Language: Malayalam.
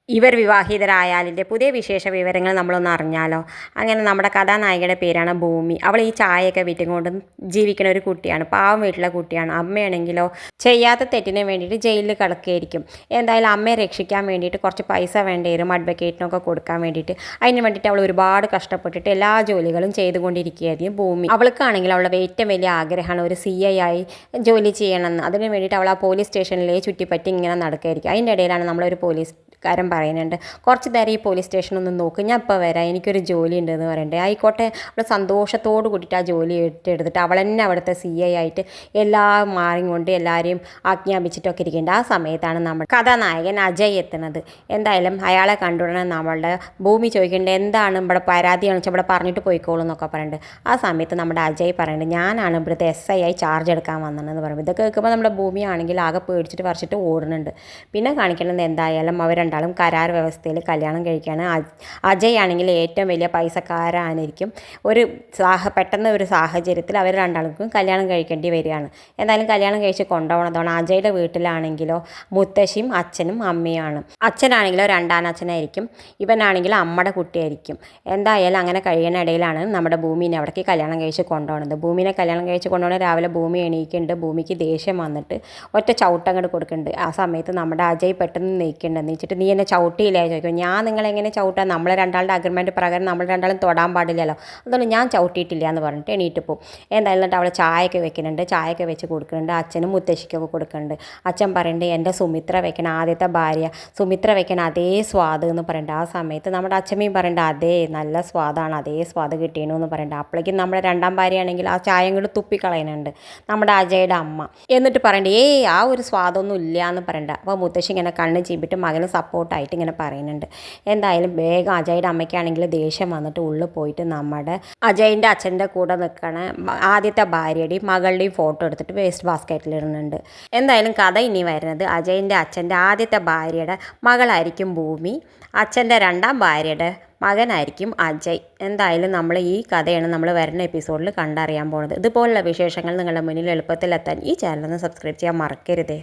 ഇവർ വിവാഹിതരായാലിൻ്റെ പുതിയ വിശേഷ വിവരങ്ങൾ നമ്മളൊന്ന് അറിഞ്ഞാലോ. അങ്ങനെ നമ്മുടെ കഥാനായികയുടെ പേരാണ് ഭൂമി. അവൾ ഈ ചായയൊക്കെ വിറ്റുകൊണ്ട് ജീവിക്കുന്ന ഒരു കുട്ടിയാണ്. പാവം വീട്ടിലെ കുട്ടിയാണ്. അമ്മയാണെങ്കിലോ ചെയ്യാത്ത തെറ്റിന് വേണ്ടിയിട്ട് ജയിലിൽ കിടക്കുകയായിരിക്കും. എന്തായാലും അമ്മയെ രക്ഷിക്കാൻ വേണ്ടിയിട്ട് കുറച്ച് പൈസ വേണ്ടി വരും അഡ്വക്കേറ്റിനൊക്കെ കൊടുക്കാൻ വേണ്ടിയിട്ട്. അതിന് വേണ്ടിയിട്ട് അവൾ ഒരുപാട് കഷ്ടപ്പെട്ടിട്ട് എല്ലാ ജോലികളും ചെയ്തുകൊണ്ടിരിക്കുകയായിരിക്കും ഭൂമി. അവൾക്കാണെങ്കിൽ അവളുടെ ഏറ്റവും വലിയ ആഗ്രഹമാണ് ഒരു CI ആയി ജോലി ചെയ്യണമെന്ന്. അതിന് വേണ്ടിയിട്ട് അവൾ ആ പോലീസ് സ്റ്റേഷനിലേ ചുറ്റിപ്പറ്റി ഇങ്ങനെ നടക്കുകയായിരിക്കും. അതിൻ്റെ ഇടയിലാണ് നമ്മളൊരു പോലീസുകാരൻ പറയുന്നുണ്ട്, കുറച്ച് നേരം ഈ പോലീസ് സ്റ്റേഷനൊന്ന് നോക്ക്, ഞാൻ ഇപ്പോൾ വരാം, എനിക്കൊരു ജോലി ഉണ്ടെന്ന് പറയണ്ടേ. ആയിക്കോട്ടെ, അവൾ സന്തോഷത്തോട് കൂടിയിട്ട് ആ ജോലി എടുത്തിട്ട് അവൾ തന്നെ അവിടുത്തെ CI ആയിട്ട് എല്ലാം മാറിയും കൊണ്ട് എല്ലാവരെയും ആജ്ഞാപിച്ചിട്ടൊക്കെ ഇരിക്കേണ്ട. ആ സമയത്താണ് നമ്മുടെ കഥാനായകൻ അജയ് എത്തുന്നത്. എന്തായാലും അയാളെ കണ്ടുടനെ നമ്മളുടെ ഭൂമി ചോദിക്കേണ്ടത് എന്താണ് ഇവിടെ പരാതിയാണെന്ന് വെച്ചാൽ ഇവിടെ പറഞ്ഞിട്ട് പോയിക്കോളൂ എന്നൊക്കെ പറയുന്നുണ്ട്. ആ സമയത്ത് നമ്മുടെ അജയ് പറയുന്നുണ്ട്, ഞാനാണ് ഇവിടുത്തെ SI ആയി ചാർജ് എടുക്കാൻ വന്നതെന്ന് പറയുമ്പോൾ ഇതൊക്കെ കേൾക്കുമ്പോൾ നമ്മുടെ ഭൂമിയാണെങ്കിൽ ആകെ പേടിച്ചിട്ട് പറിച്ചിട്ട് ഓടുന്നുണ്ട്. പിന്നെ കാണിക്കുന്നത് എന്തായാലും അവർ രണ്ടാളും കരാർ വ്യവസ്ഥയിൽ കല്യാണം കഴിക്കുകയാണ്. അജയ് ആണെങ്കിൽ ഏറ്റവും വലിയ പൈസക്കാരായിരിക്കും. പെട്ടെന്ന് ഒരു സാഹചര്യത്തിൽ അവർ രണ്ടാൾക്കും കല്യാണം കഴിക്കേണ്ടി വരികയാണ്. എന്തായാലും കല്യാണം കഴിച്ച് കൊണ്ടുപോകണതാണ്. അജയുടെ വീട്ടിലാണെങ്കിലോ മുത്തശ്ശിയും അച്ഛനും അമ്മയാണ്. അച്ഛനാണെങ്കിലോ രണ്ടാനച്ഛനായിരിക്കും, ഇവനാണെങ്കിലോ അമ്മയുടെ കുട്ടിയായിരിക്കും. എന്തായാലും അങ്ങനെ കഴിയുന്ന ഇടയിലാണ് നമ്മുടെ ഭൂമിനെ അവിടേക്ക് കല്യാണം കഴിച്ച് കൊണ്ടുപോകുന്നത്. ഭൂമിനെ കല്യാണം കഴിച്ച് കൊണ്ടുപോകണ രാവിലെ ഭൂമി എണീക്കുന്നുണ്ട്. ഭൂമിക്ക് ദേഷ്യം വന്നിട്ട് ഒറ്റ ചവിട്ടങ്ങോട്ട് കൊടുക്കുന്നുണ്ട്. ആ സമയത്ത് നമ്മുടെ അജയ് പെട്ടെന്ന് നീക്കുന്നുണ്ട്. നീച്ചിട്ട് നീ എന്നെ ചവിട്ടിയില്ലേ ചോദിക്കും. ഞാൻ നിങ്ങളെങ്ങനെ ചവിട്ടാൻ, നമ്മളെ രണ്ടാളുടെ അഗ്രിമെൻറ്റ് പ്രകാരം നമ്മൾ രണ്ടാളും തൊടാൻ പാടില്ലല്ലോ, അതുകൊണ്ട് ഞാൻ ചവിട്ടിയിട്ടില്ല എന്ന് പറഞ്ഞിട്ട് എണീറ്റ് പോകും. എന്തായാലും എന്നിട്ട് അവൾ ചായയൊക്കെ വെക്കുന്നുണ്ട്. ചായയൊക്കെ വെച്ച് കൊടുക്കുന്നുണ്ട്. അച്ഛനും മുത്തശ്ശിക്കൊക്കെ കൊടുക്കുന്നുണ്ട്. അച്ഛൻ പറയുന്നുണ്ട്, എൻ്റെ സുമിത്ര വെക്കണ ആദ്യത്തെ ഭാര്യ സുമിത്ര വെക്കണ അതേ സ്വാദ് എന്ന് പറയുന്നുണ്ട്. ആ സമയത്ത് നമ്മുടെ അച്ഛമ്മയും പറയുന്നുണ്ട്, അതേ നല്ല സ്വാദാണ്, അതേ സ്വാദ് കിട്ടിയെന്ന് പറയുന്നുണ്ട്. അപ്പോഴേക്കും നമ്മുടെ രണ്ടാം ഭാര്യയാണെങ്കിൽ ആ ചായ കൂടി തുപ്പിക്കളയുന്നുണ്ട് നമ്മുടെ അജയുടെ അമ്മ. എന്നിട്ട് പറയുന്നുണ്ട്, ആ ഒരു സ്വാദൊന്നും ഇല്ല എന്ന് പറയുന്നുണ്ട്. അപ്പോൾ മുത്തശ്ശി ഇങ്ങനെ കണ്ണ് ചീപ്പിട്ട് മകന് സപ്പോർട്ടായിട്ട് ഇങ്ങനെ പറയുന്നുണ്ട്. എന്തായാലും വേഗം അജയുടെ അമ്മയ്ക്കാണെങ്കിൽ ദേഷ്യം വന്നിട്ട് ഉള്ളിൽ പോയിട്ട് നമ്മുടെ അജയിൻ്റെ അച്ഛൻ്റെ കൂടെ നിൽക്കണ ആദ്യത്തെ ഭാര്യയുടെയും മകളുടെയും ഫോട്ടോ എടുത്തിട്ട് വേസ്റ്റ് ബാസ്ക്കറ്റിൽ ഇടുന്നുണ്ട്. എന്തായാലും കഥ ഇനി വരുന്നത് അജയിൻ്റെ അച്ഛൻ്റെ ആദ്യത്തെ ഭാര്യയുടെ മകളായിരിക്കും ഭൂമി, അച്ഛൻ്റെ രണ്ടാം ഭാര്യയുടെ മകനായിരിക്കും അജയ്. എന്തായാലും നമ്മൾ ഈ കഥയാണ് നമ്മൾ വരുന്ന എപ്പിസോഡിൽ കണ്ടറിയാൻ പോകുന്നത്. ഇതുപോലുള്ള വിശേഷങ്ങൾ നിങ്ങളുടെ മുന്നിൽ എളുപ്പത്തിലെത്താൻ ഈ ചാനലൊന്ന് സബ്സ്ക്രൈബ് ചെയ്യാൻ മറക്കരുതേ.